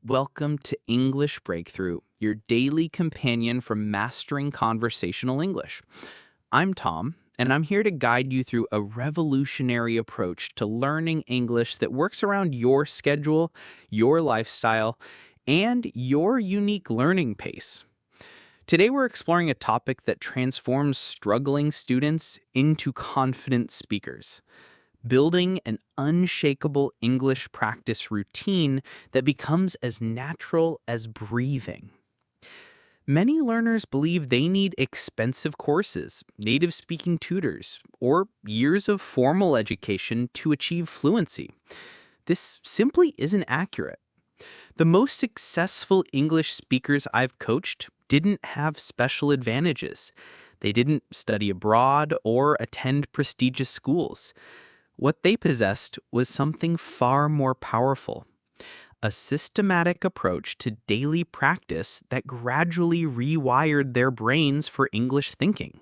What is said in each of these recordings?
Welcome to English Breakthrough, your daily companion for mastering conversational English. I'm Tom, and I'm here to guide you through a revolutionary approach to learning English that works around your schedule, your lifestyle, and your unique learning pace. Today, we're exploring a topic that transforms struggling students into confident speakers: building an unshakable English practice routine that becomes as natural as breathing. Many learners believe they need expensive courses, native speaking tutors, or years of formal education to achieve fluency. This simply isn't accurate. The most successful English speakers I've coached didn't have special advantages. They didn't study abroad or attend prestigious schools. What they possessed was something far more powerful: a systematic approach to daily practice that gradually rewired their brains for English thinking.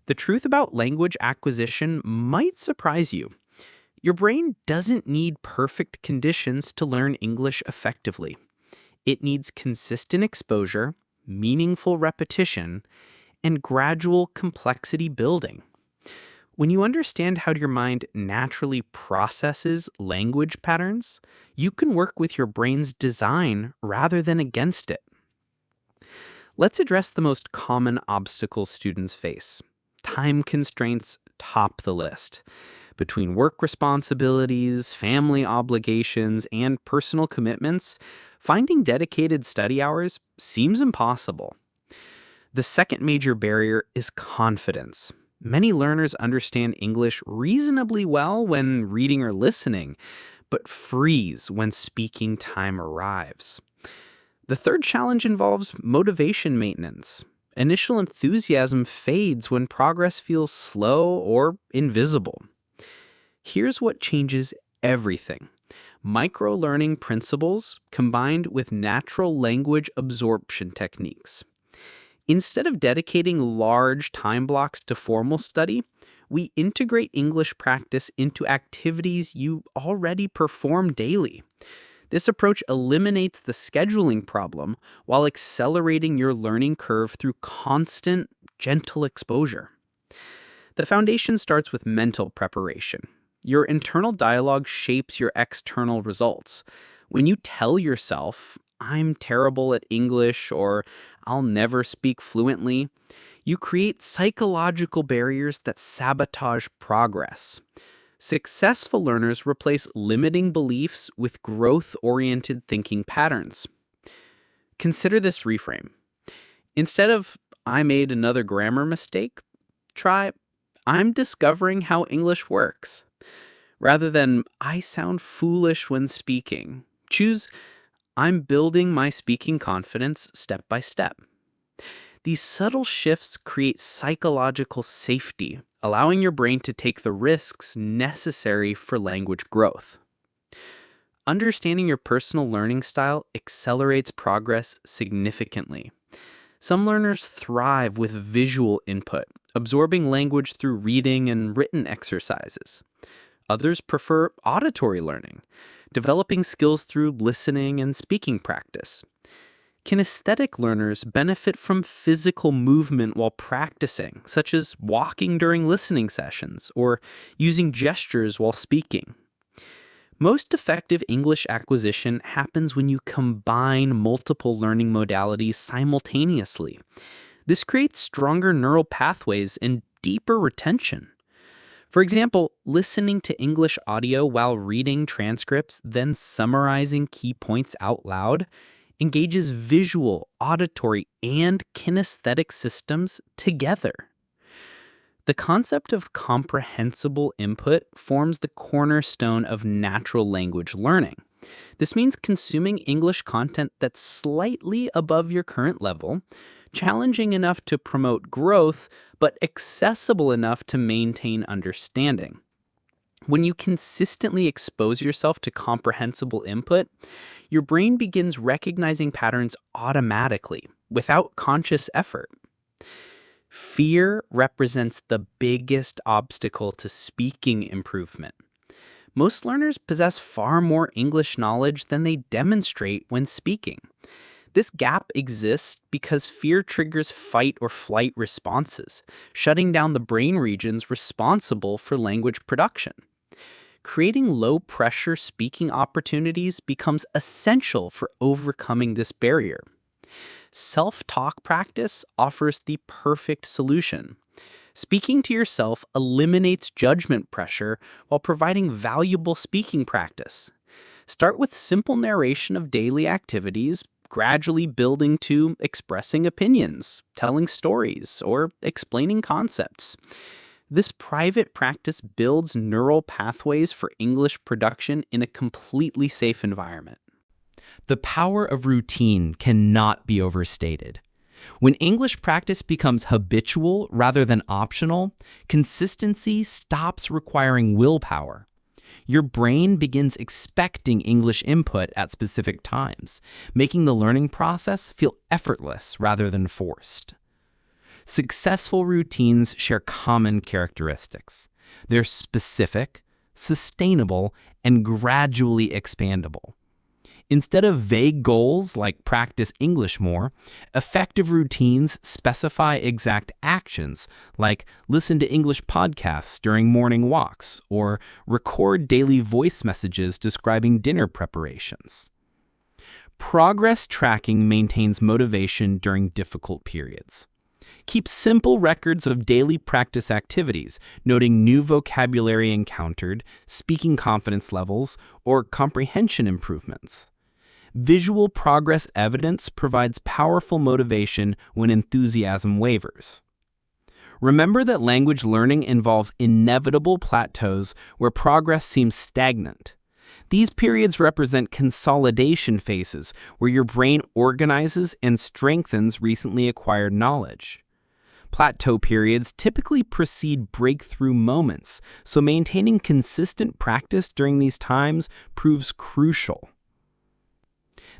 The truth about language acquisition might surprise you. Your brain doesn't need perfect conditions to learn English effectively. It needs consistent exposure, meaningful repetition, and gradual complexity building. When you understand how your mind naturally processes language patterns, you can work with your brain's design rather than against it. Let's address the most common obstacles students face. Time constraints top the list. Between work responsibilities, family obligations, and personal commitments, finding dedicated study hours seems impossible. The second major barrier is confidence. Many learners understand English reasonably well when reading or listening, but freeze when speaking time arrives. The third challenge involves motivation maintenance. Initial enthusiasm fades when progress feels slow or invisible. Here's what changes everything: micro-learning principles combined with natural language absorption techniques. Instead of dedicating large time blocks to formal study, we integrate English practice into activities you already perform daily. This approach eliminates the scheduling problem while accelerating your learning curve through constant, gentle exposure. The foundation starts with mental preparation. Your internal dialogue shapes your external results. When you tell yourself, "I'm terrible at English," or "I'll never speak fluently," you create psychological barriers that sabotage progress. Successful learners replace limiting beliefs with growth-oriented thinking patterns. Consider this reframe. Instead of "I made another grammar mistake," try "I'm discovering how English works." Rather than "I sound foolish when speaking," choose "I'm building my speaking confidence step by step." These subtle shifts create psychological safety, allowing your brain to take the risks necessary for language growth. Understanding your personal learning style accelerates progress significantly. Some learners thrive with visual input, absorbing language through reading and written exercises. Others prefer auditory learning, developing skills through listening and speaking practice. Kinesthetic learners benefit from physical movement while practicing, such as walking during listening sessions or using gestures while speaking. Most effective English acquisition happens when you combine multiple learning modalities simultaneously. This creates stronger neural pathways and deeper retention. For example, listening to English audio while reading transcripts, then summarizing key points out loud, engages visual, auditory, and kinesthetic systems together. The concept of comprehensible input forms the cornerstone of natural language learning. This means consuming English content that's slightly above your current level, challenging enough to promote growth, but accessible enough to maintain understanding. When you consistently expose yourself to comprehensible input, your brain begins recognizing patterns automatically, without conscious effort. Fear represents the biggest obstacle to speaking improvement. Most learners possess far more English knowledge than they demonstrate when speaking. This gap exists because fear triggers fight or flight responses, shutting down the brain regions responsible for language production. Creating low-pressure speaking opportunities becomes essential for overcoming this barrier. Self-talk practice offers the perfect solution. Speaking to yourself eliminates judgment pressure while providing valuable speaking practice. Start with simple narration of daily activities, gradually building to expressing opinions, telling stories, or explaining concepts. This private practice builds neural pathways for English production in a completely safe environment. The power of routine cannot be overstated. When English practice becomes habitual rather than optional, consistency stops requiring willpower. Your brain begins expecting English input at specific times, making the learning process feel effortless rather than forced. Successful routines share common characteristics. They're specific, sustainable, and gradually expandable. Instead of vague goals like practice English more, effective routines specify exact actions like listen to English podcasts during morning walks or record daily voice messages describing dinner preparations. Progress tracking maintains motivation during difficult periods. Keep simple records of daily practice activities, noting new vocabulary encountered, speaking confidence levels, or comprehension improvements. Visual progress evidence provides powerful motivation when enthusiasm wavers. Remember that language learning involves inevitable plateaus where progress seems stagnant. These periods represent consolidation phases where your brain organizes and strengthens recently acquired knowledge. Plateau periods typically precede breakthrough moments, so maintaining consistent practice during these times proves crucial.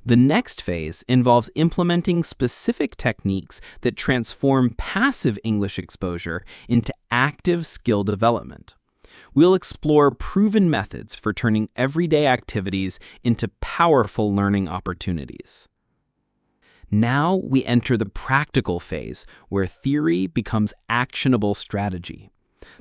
The next phase involves implementing specific techniques that transform passive English exposure into active skill development. We'll explore proven methods for turning everyday activities into powerful learning opportunities. Now we enter the practical phase, where theory becomes actionable strategy.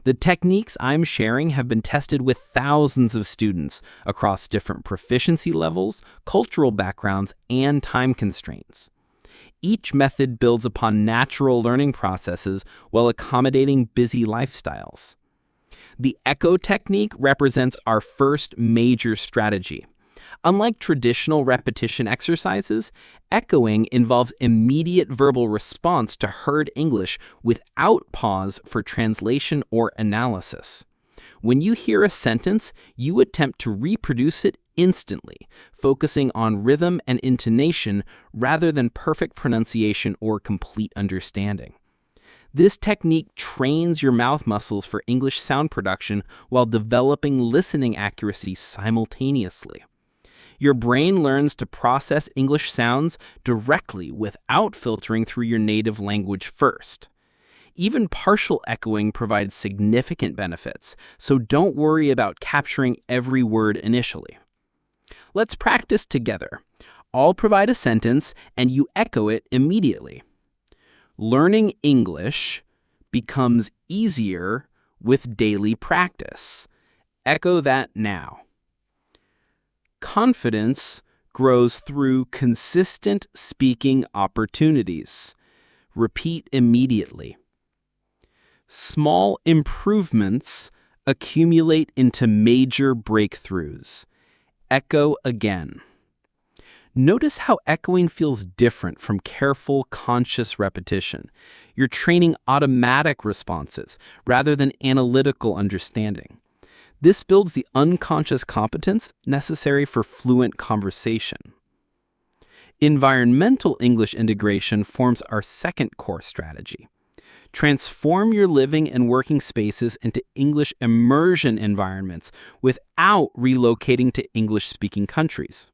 The techniques I'm sharing have been tested with thousands of students across different proficiency levels, cultural backgrounds, and time constraints. Each method builds upon natural learning processes while accommodating busy lifestyles. The echo technique represents our first major strategy. Unlike traditional repetition exercises, echoing involves immediate verbal response to heard English without pause for translation or analysis. When you hear a sentence, you attempt to reproduce it instantly, focusing on rhythm and intonation rather than perfect pronunciation or complete understanding. This technique trains your mouth muscles for English sound production while developing listening accuracy simultaneously. Your brain learns to process English sounds directly without filtering through your native language first. Even partial echoing provides significant benefits, so don't worry about capturing every word initially. Let's practice together. I'll provide a sentence and you echo it immediately. Learning English becomes easier with daily practice. Echo that now. Confidence grows through consistent speaking opportunities. Repeat immediately. Small improvements accumulate into major breakthroughs. Echo again. Notice how echoing feels different from careful, conscious repetition. You're training automatic responses rather than analytical understanding. This builds the unconscious competence necessary for fluent conversation. Environmental English integration forms our second core strategy. Transform your living and working spaces into English immersion environments without relocating to English-speaking countries.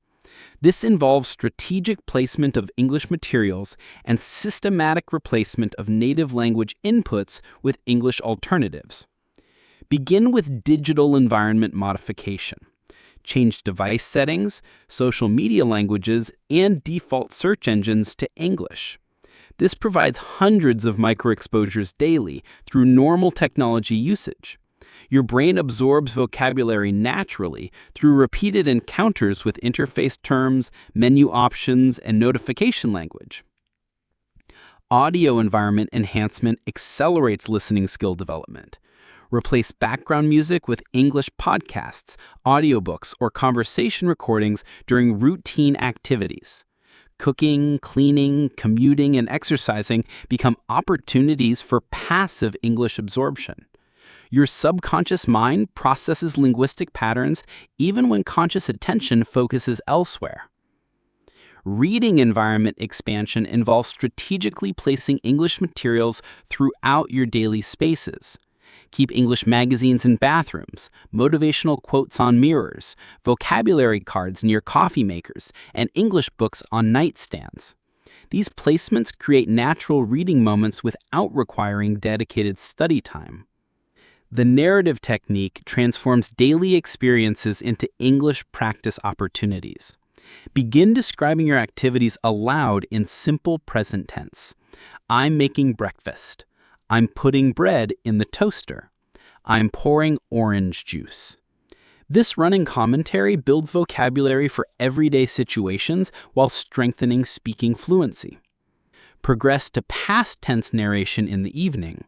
This involves strategic placement of English materials and systematic replacement of native language inputs with English alternatives. Begin with digital environment modification. Change device settings, social media languages, and default search engines to English. This provides hundreds of microexposures daily through normal technology usage. Your brain absorbs vocabulary naturally through repeated encounters with interface terms, menu options, and notification language. Audio environment enhancement accelerates listening skill development. Replace background music with English podcasts, audiobooks, or conversation recordings during routine activities. Cooking, cleaning, commuting, and exercising become opportunities for passive English absorption. Your subconscious mind processes linguistic patterns even when conscious attention focuses elsewhere. Reading environment expansion involves strategically placing English materials throughout your daily spaces. Keep English magazines in bathrooms, motivational quotes on mirrors, vocabulary cards near coffee makers, and English books on nightstands. These placements create natural reading moments without requiring dedicated study time. The narrative technique transforms daily experiences into English practice opportunities. Begin describing your activities aloud in simple present tense. I'm making breakfast. I'm putting bread in the toaster. I'm pouring orange juice. This running commentary builds vocabulary for everyday situations while strengthening speaking fluency. Progress to past tense narration in the evening.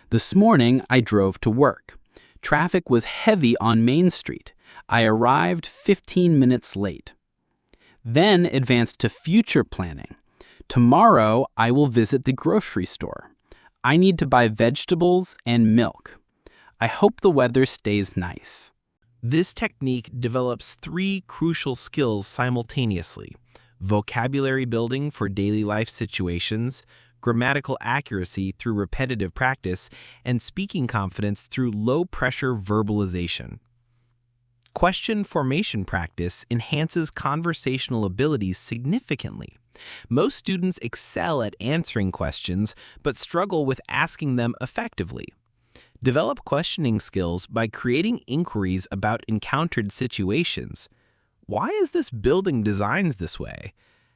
This morning, I drove to work. Traffic was heavy on Main Street. I arrived 15 minutes late. Then advance to future planning. Tomorrow, I will visit the grocery store. I need to buy vegetables and milk. I hope the weather stays nice. This technique develops three crucial skills simultaneously: vocabulary building for daily life situations, grammatical accuracy through repetitive practice, and speaking confidence through low-pressure verbalization. Question formation practice enhances conversational abilities significantly. Most students excel at answering questions, but struggle with asking them effectively. Develop questioning skills by creating inquiries about encountered situations. Why is this building designed this way?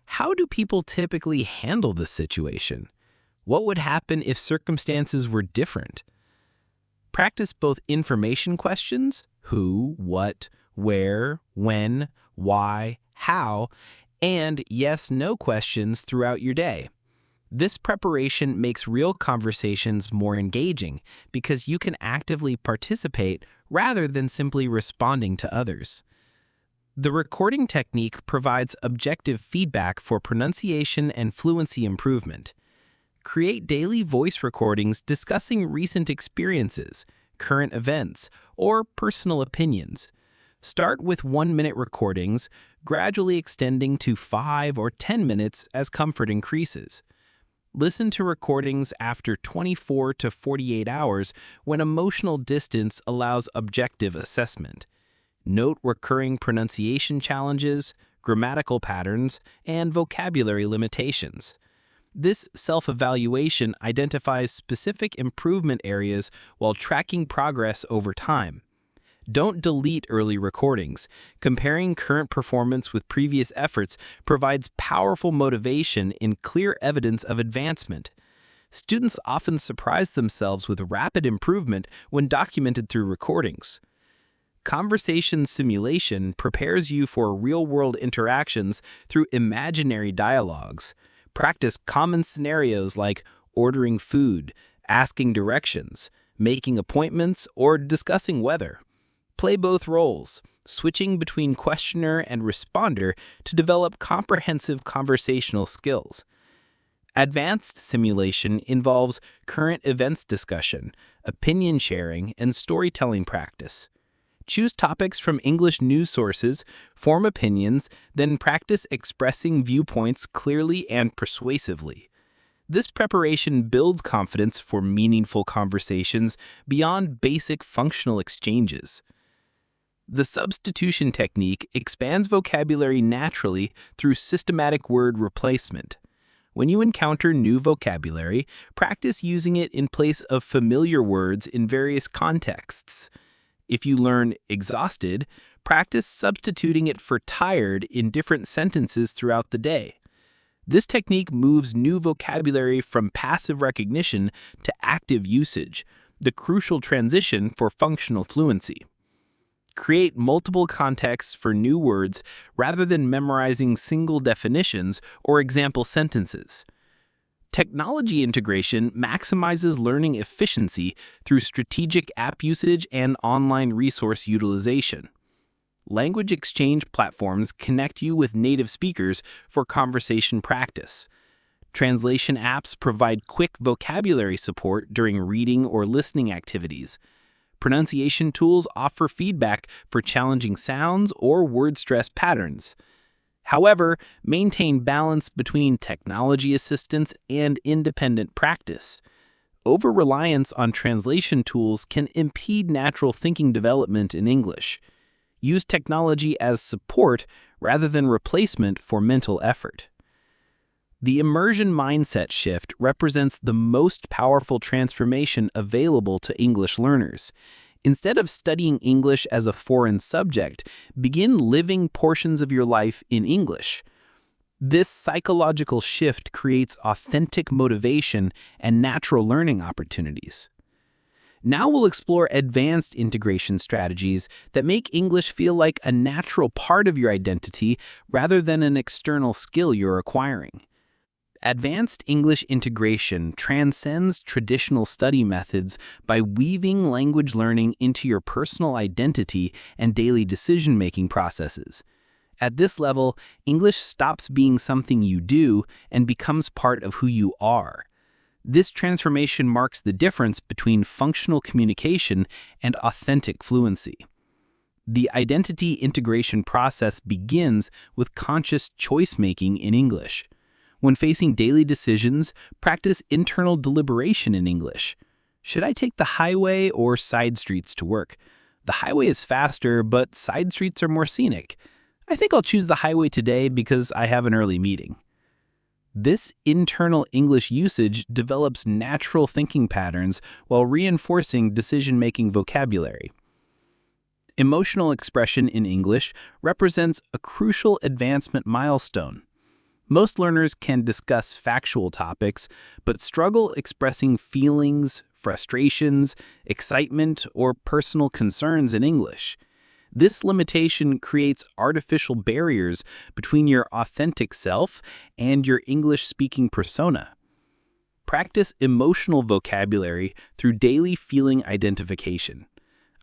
How do people typically handle this situation? What would happen if circumstances were different? Practice both information questions, who, what, where, when, why, how, and yes/no questions throughout your day. This preparation makes real conversations more engaging because you can actively participate rather than simply responding to others. The recording technique provides objective feedback for pronunciation and fluency improvement. Create daily voice recordings discussing recent experiences, current events, or personal opinions. Start with 1-minute recordings, gradually extending to 5 or 10 minutes as comfort increases. Listen to recordings after 24 to 48 hours when emotional distance allows objective assessment. Note recurring pronunciation challenges, grammatical patterns, and vocabulary limitations. This self-evaluation identifies specific improvement areas while tracking progress over time. Don't delete early recordings. Comparing current performance with previous efforts provides powerful motivation and clear evidence of advancement. Students often surprise themselves with rapid improvement when documented through recordings. Conversation simulation prepares you for real-world interactions through imaginary dialogues. Practice common scenarios like ordering food, asking directions, making appointments, or discussing weather. Play both roles, switching between questioner and responder to develop comprehensive conversational skills. Advanced simulation involves current events discussion, opinion sharing, and storytelling practice. Choose topics from English news sources, form opinions, then practice expressing viewpoints clearly and persuasively. This preparation builds confidence for meaningful conversations beyond basic functional exchanges. The substitution technique expands vocabulary naturally through systematic word replacement. When you encounter new vocabulary, practice using it in place of familiar words in various contexts. If you learn exhausted, practice substituting it for tired in different sentences throughout the day. This technique moves new vocabulary from passive recognition to active usage, the crucial transition for functional fluency. Create multiple contexts for new words rather than memorizing single definitions or example sentences. Technology integration maximizes learning efficiency through strategic app usage and online resource utilization. Language exchange platforms connect you with native speakers for conversation practice. Translation apps provide quick vocabulary support during reading or listening activities. Pronunciation tools offer feedback for challenging sounds or word stress patterns. However, maintain balance between technology assistance and independent practice. Over-reliance on translation tools can impede natural thinking development in English. Use technology as support rather than replacement for mental effort. The immersion mindset shift represents the most powerful transformation available to English learners. Instead of studying English as a foreign subject, begin living portions of your life in English. This psychological shift creates authentic motivation and natural learning opportunities. Now we'll explore advanced integration strategies that make English feel like a natural part of your identity rather than an external skill you're acquiring. Advanced English integration transcends traditional study methods by weaving language learning into your personal identity and daily decision-making processes. At this level, English stops being something you do and becomes part of who you are. This transformation marks the difference between functional communication and authentic fluency. The identity integration process begins with conscious choice-making in English. When facing daily decisions, practice internal deliberation in English. Should I take the highway or side streets to work? The highway is faster, but side streets are more scenic. I think I'll choose the highway today because I have an early meeting. This internal English usage develops natural thinking patterns while reinforcing decision-making vocabulary. Emotional expression in English represents a crucial advancement milestone. Most learners can discuss factual topics, but struggle expressing feelings, frustrations, excitement, or personal concerns in English. This limitation creates artificial barriers between your authentic self and your English-speaking persona. Practice emotional vocabulary through daily feeling identification.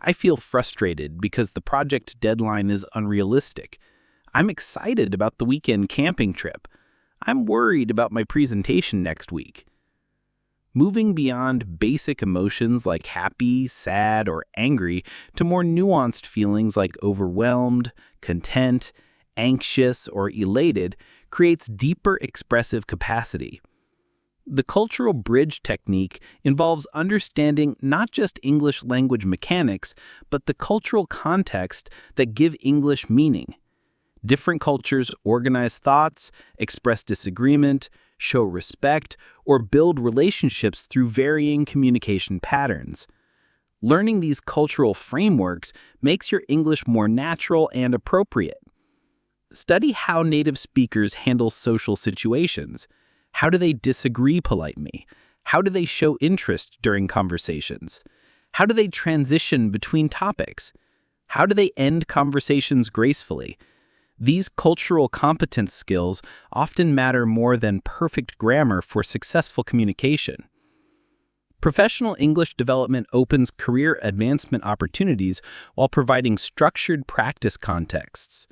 I feel frustrated because the project deadline is unrealistic. I'm excited about the weekend camping trip. I'm worried about my presentation next week. Moving beyond basic emotions like happy, sad, or angry to more nuanced feelings like overwhelmed, content, anxious, or elated creates deeper expressive capacity. The cultural bridge technique involves understanding not just English language mechanics, but the cultural context that give English meaning. Different cultures organize thoughts, express disagreement, show respect, or build relationships through varying communication patterns. Learning these cultural frameworks makes your English more natural and appropriate. Study how native speakers handle social situations. How do they disagree politely? How do they show interest during conversations? How do they transition between topics? How do they end conversations gracefully? These cultural competence skills often matter more than perfect grammar for successful communication. Professional English development opens career advancement opportunities while providing structured practice contexts.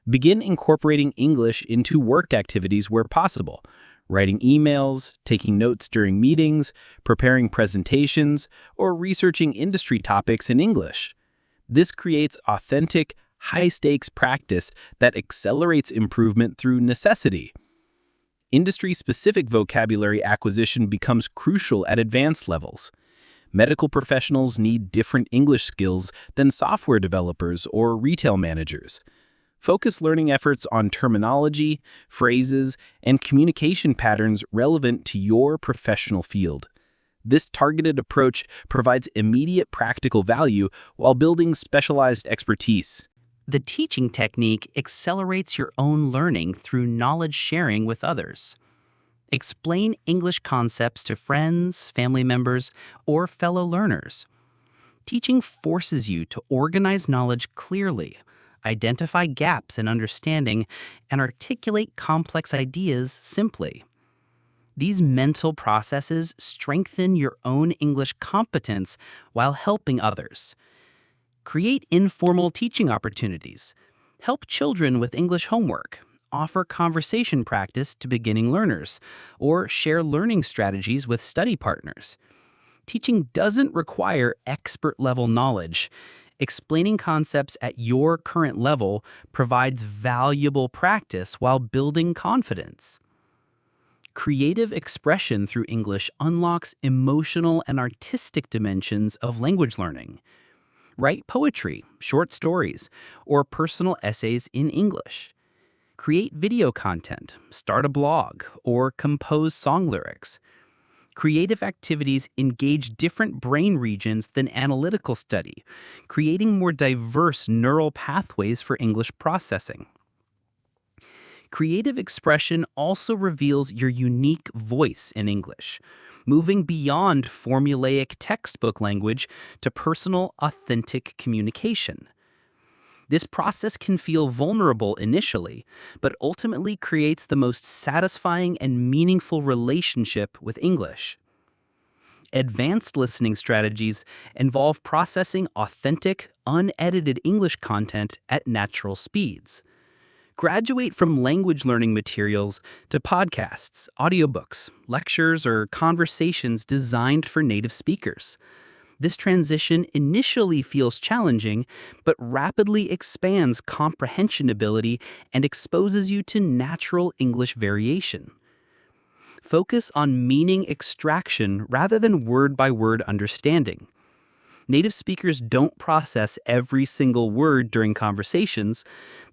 Begin incorporating English into work activities where possible, writing emails, taking notes during meetings, preparing presentations, or researching industry topics in English. This creates authentic, high-stakes practice that accelerates improvement through necessity. Industry-specific vocabulary acquisition becomes crucial at advanced levels. Medical professionals need different English skills than software developers or retail managers. Focus learning efforts on terminology, phrases, and communication patterns relevant to your professional field. This targeted approach provides immediate practical value while building specialized expertise. The teaching technique accelerates your own learning through knowledge sharing with others. Explain English concepts to friends, family members, or fellow learners. Teaching forces you to organize knowledge clearly, identify gaps in understanding, and articulate complex ideas simply. These mental processes strengthen your own English competence while helping others. Create informal teaching opportunities. Help children with English homework. Offer conversation practice to beginning learners, or share learning strategies with study partners. Teaching doesn't require expert-level knowledge. Explaining concepts at your current level provides valuable practice while building confidence. Creative expression through English unlocks emotional and artistic dimensions of language learning. Write poetry, short stories, or personal essays in English. Create video content, start a blog, or compose song lyrics. Creative activities engage different brain regions than analytical study, creating more diverse neural pathways for English processing. Creative expression also reveals your unique voice in English, moving beyond formulaic textbook language to personal, authentic communication. This process can feel vulnerable initially, but ultimately creates the most satisfying and meaningful relationship with English. Advanced listening strategies involve processing authentic, unedited English content at natural speeds. Graduate from language learning materials to podcasts, audiobooks, lectures, or conversations designed for native speakers. This transition initially feels challenging, but rapidly expands comprehension ability and exposes you to natural English variation. Focus on meaning extraction rather than word-by-word understanding. Native speakers don't process every single word during conversations.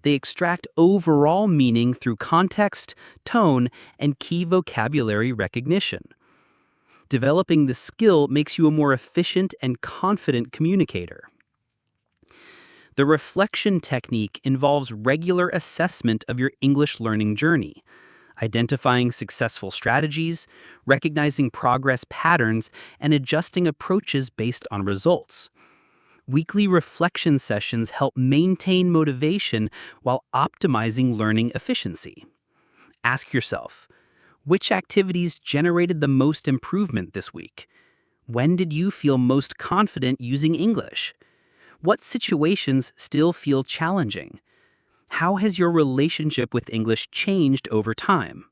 They extract overall meaning through context, tone, and key vocabulary recognition. Developing this skill makes you a more efficient and confident communicator. The reflection technique involves regular assessment of your English learning journey, identifying successful strategies, recognizing progress patterns, and adjusting approaches based on results. Weekly reflection sessions help maintain motivation while optimizing learning efficiency. Ask yourself, which activities generated the most improvement this week? When did you feel most confident using English? What situations still feel challenging? How has your relationship with English changed over time?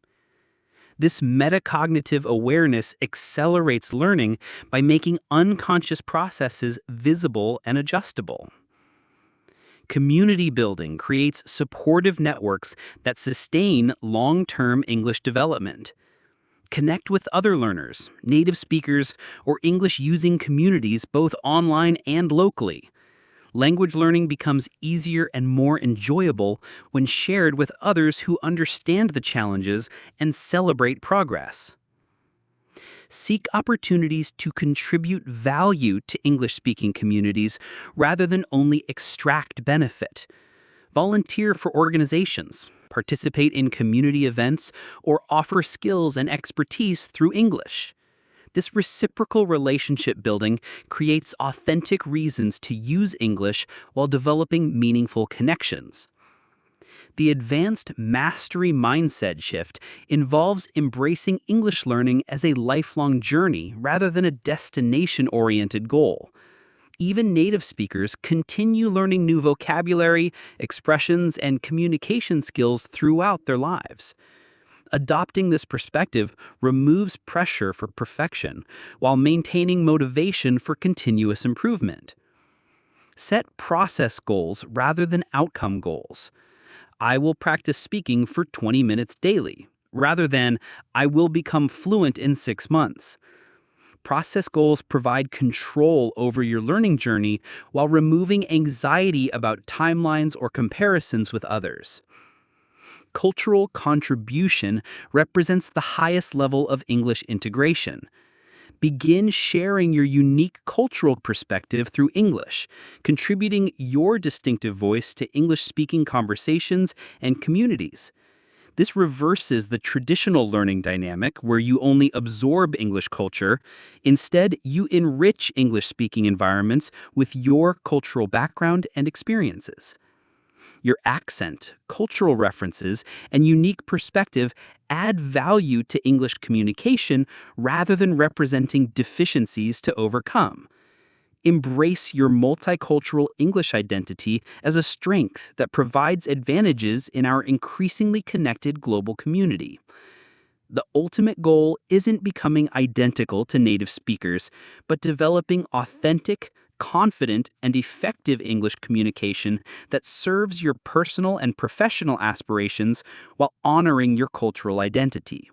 This metacognitive awareness accelerates learning by making unconscious processes visible and adjustable. Community building creates supportive networks that sustain long-term English development. Connect with other learners, native speakers, or English-using communities both online and locally. Language learning becomes easier and more enjoyable when shared with others who understand the challenges and celebrate progress. Seek opportunities to contribute value to English-speaking communities rather than only extract benefit. Volunteer for organizations, participate in community events, or offer skills and expertise through English. This reciprocal relationship building creates authentic reasons to use English while developing meaningful connections. The advanced mastery mindset shift involves embracing English learning as a lifelong journey rather than a destination-oriented goal. Even native speakers continue learning new vocabulary, expressions, and communication skills throughout their lives. Adopting this perspective removes pressure for perfection while maintaining motivation for continuous improvement. Set process goals rather than outcome goals. I will practice speaking for 20 minutes daily, rather than I will become fluent in 6 months. Process goals provide control over your learning journey while removing anxiety about timelines or comparisons with others. Cultural contribution represents the highest level of English integration. Begin sharing your unique cultural perspective through English, contributing your distinctive voice to English-speaking conversations and communities. This reverses the traditional learning dynamic where you only absorb English culture. Instead, you enrich English-speaking environments with your cultural background and experiences. Your accent, cultural references, and unique perspective add value to English communication rather than representing deficiencies to overcome. Embrace your multicultural English identity as a strength that provides advantages in our increasingly connected global community. The ultimate goal isn't becoming identical to native speakers, but developing authentic, confident, and effective English communication that serves your personal and professional aspirations while honoring your cultural identity.